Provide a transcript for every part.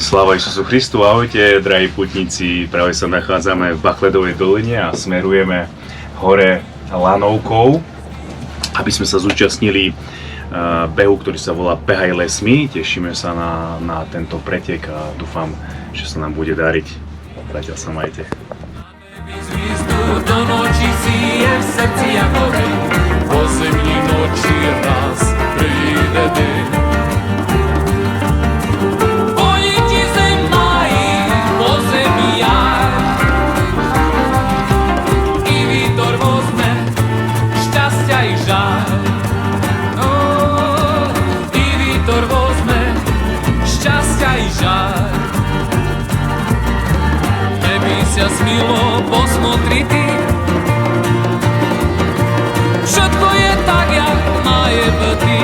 Sláva Isusu Christu, ahojte, drahí putníci. Práve sa nachádzame v Bachledovej doline a smerujeme hore lanovkou, aby sme sa zúčastnili behu, ktorý sa volá Behaj lesmi. Tešíme sa na tento pretek a dúfam, že sa nám bude dariť. Zatiaľ sa majte. Do noci si je v srdci ako deň, po zemní noči raz príde deň. Politi zem mají, po zemi jar, i vietor vozme šťastia i žár. I vietor vozme šťastia i žár. Ся сміло посмотрити, všetko je tak, jak mає бути.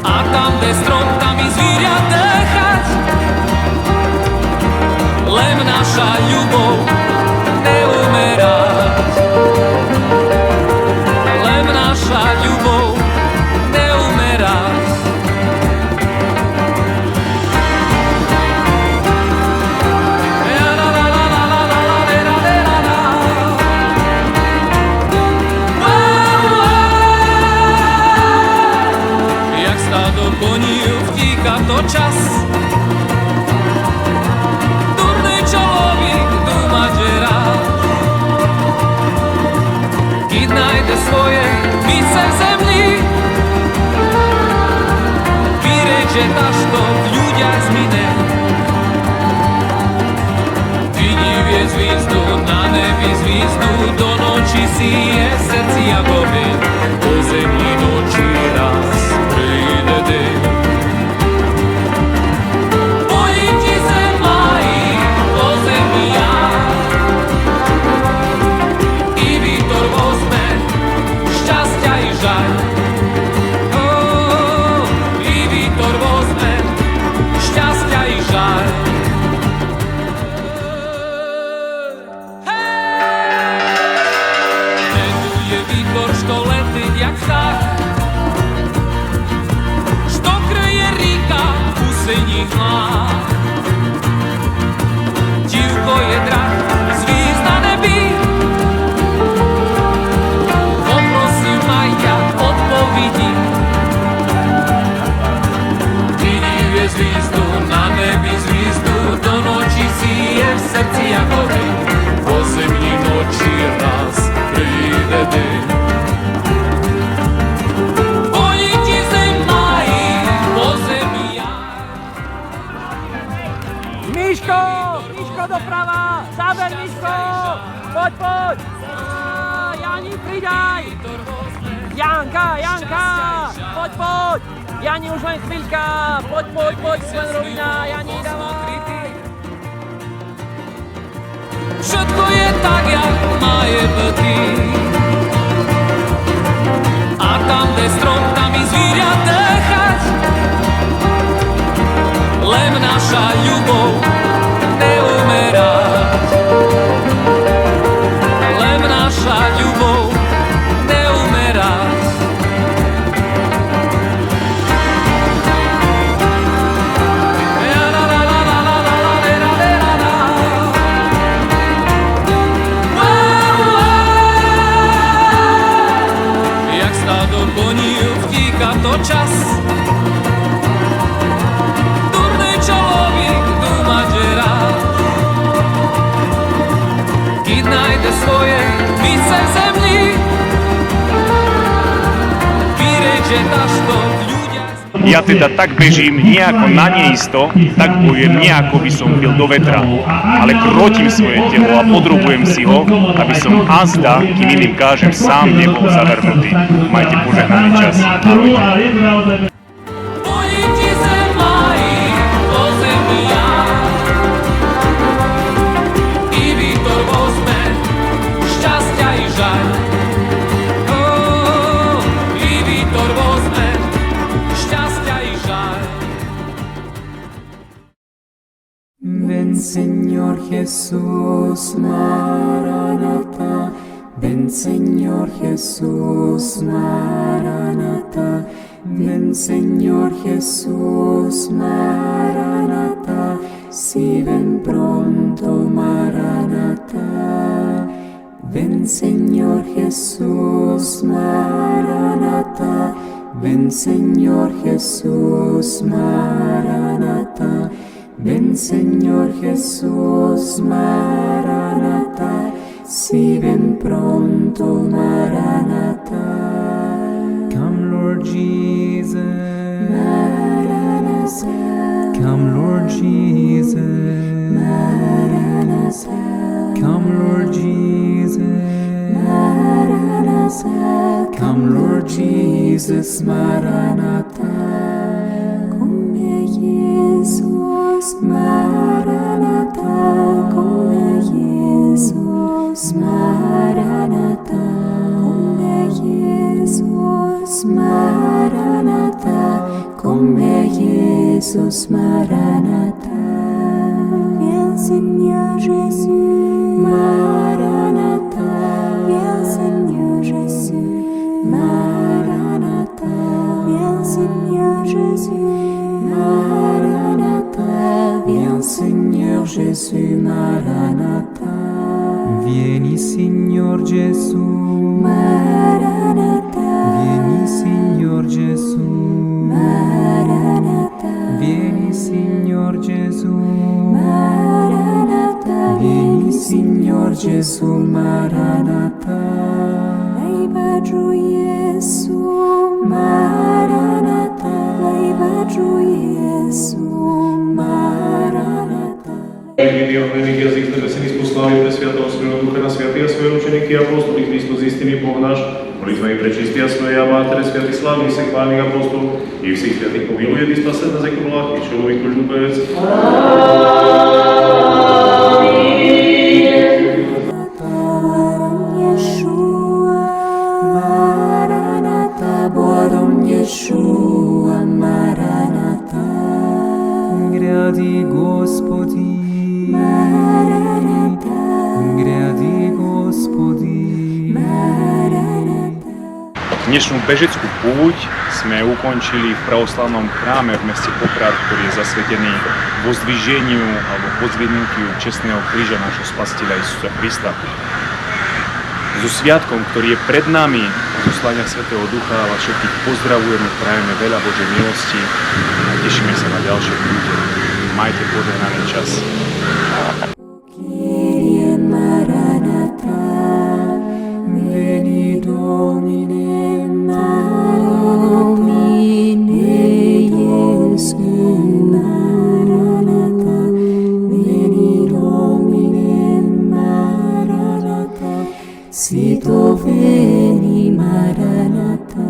А там, де стром, там і звіря дихать, лем наша любов не умирать. Лем наша любов не умирать. Konil vtíka to čas. Durný človek dúma, že rád, keď nájde svoje místo v zemli, vírieť, že tažto v ľuďach zmine. Vidí hviezdu na nebi, hviezdu do noči si je v srdci ako deň, po zemni noči raz príde deň. Politi zem mají, po zemi jar, i vietor vozme šťastia i žar. I vietor vozme šťastia i žar. Neduje vietor, što letí jak vták, što kryje rýka úseních mlád. Divko je drak, zvíz na nebi, poprosím aj ja odpovidí. Vidí hviezdu na nebi, zvízdu do noči si je v srdci ako deň, po zemní noči raz príde deň. Politi zem mají, po zemi jar. Miško doprava, záber Miško, poď. Jani, pridaj. Janka, poď. Jani, už len chvíľka, poď, len rovina, Jani, dávaj. Všetko je tak, jak maje byty. A tam, kde strom, tam i zvieria dýchať. Len naša ľubov neumierať. Len naša ľubov neumierať. Jak stádo koní vtíka to čas. Durný človek dúma, že rád, keď nájde svoje místo v zemli, vírieť, že tažto v ľuďach. Ja teda tak bežím, nejako na neisto, tak bojujem, nejako by som byl do vetra, ale krotím svoje telo a podrobujem si ho, aby som azda, kým iným kážem, sám nebol zavrhnutý. Majte požehnaný čas. Ahojte. Politi zem mají, po zemi jar, i vietor vozme šťastia i žar. I vietor vozme šťastia i žar. Ven Señor Jesús, Maranatha, ven Señor Jesús, Maranatha, Ven Señor Jesús, Maranatha, si ven pronto, Maranatha. Ven Señor Jesús, Maranatha, ven Señor Jesús, Maranatha. Ven Señor Jesús, Maranatha, si ven pronto, Maranatha. Come Lord Jesus, Maranatha. Come Lord Jesus, Maranatha. Come Lord Jesus, Maranatha. Come Lord Jesus, Maranatha. Come Jesus, Maranatha. Come Jesus, Maranatha. Come Jesus, Maranatha. Come Jesus, Maranatha. Viens Seigneur Jésus, Maranatha. Viens Seigneur Jésus, Maranatha. Viens Seigneur Jésus, Maranatha. Viens Seigneur Jésus, Maranatha. Vieni Signor Gesù, Maranatha. Vieni Signor Gesù, Maranatha. Vieni Signor Gesù, Maranatha. Vieni Signor Gesù, Maranatha. Lejbaczu Jesu, Maranatha. Lejbaczu Jesu, Maranatha. Jediný ohľadných jazyk, ktoré si nesposlali pre Sviatého svojho Ducha na sviatý a svoje učeníky a apostoli Kristus istiny Boh náš, molitva i prečistí a svoje a Mátere, sviatý slávny, всех хвальных апостолов и всех святых помилует и спасет нас, яко благ, и человек кожну певец. Maranatha, Bodom Yeshua, Maranatha. Гряди, Господи, Maranatha. Гряди, Господи, Maranatha. Dnešnú bežeckú púť sme ukončili v pravoslavnom chráme v meste Poprad, ktorý je zasvetený vozdviženiu alebo pozdvihnutiu čestného kríža nášho Spasiteľa Isusa Krista. So sviatkom, ktorý je pred nami, zoslania Svätého Ducha, vás všetkých pozdravujeme, prajeme veľa Božej milosti a tešíme sa na ďalšie púte. Majte požehnaný čas. Kyrie Maranatha, veni Domine, Domine Jesu, Maranatha, veni Domine, Maranatha, sito veni Maranatha.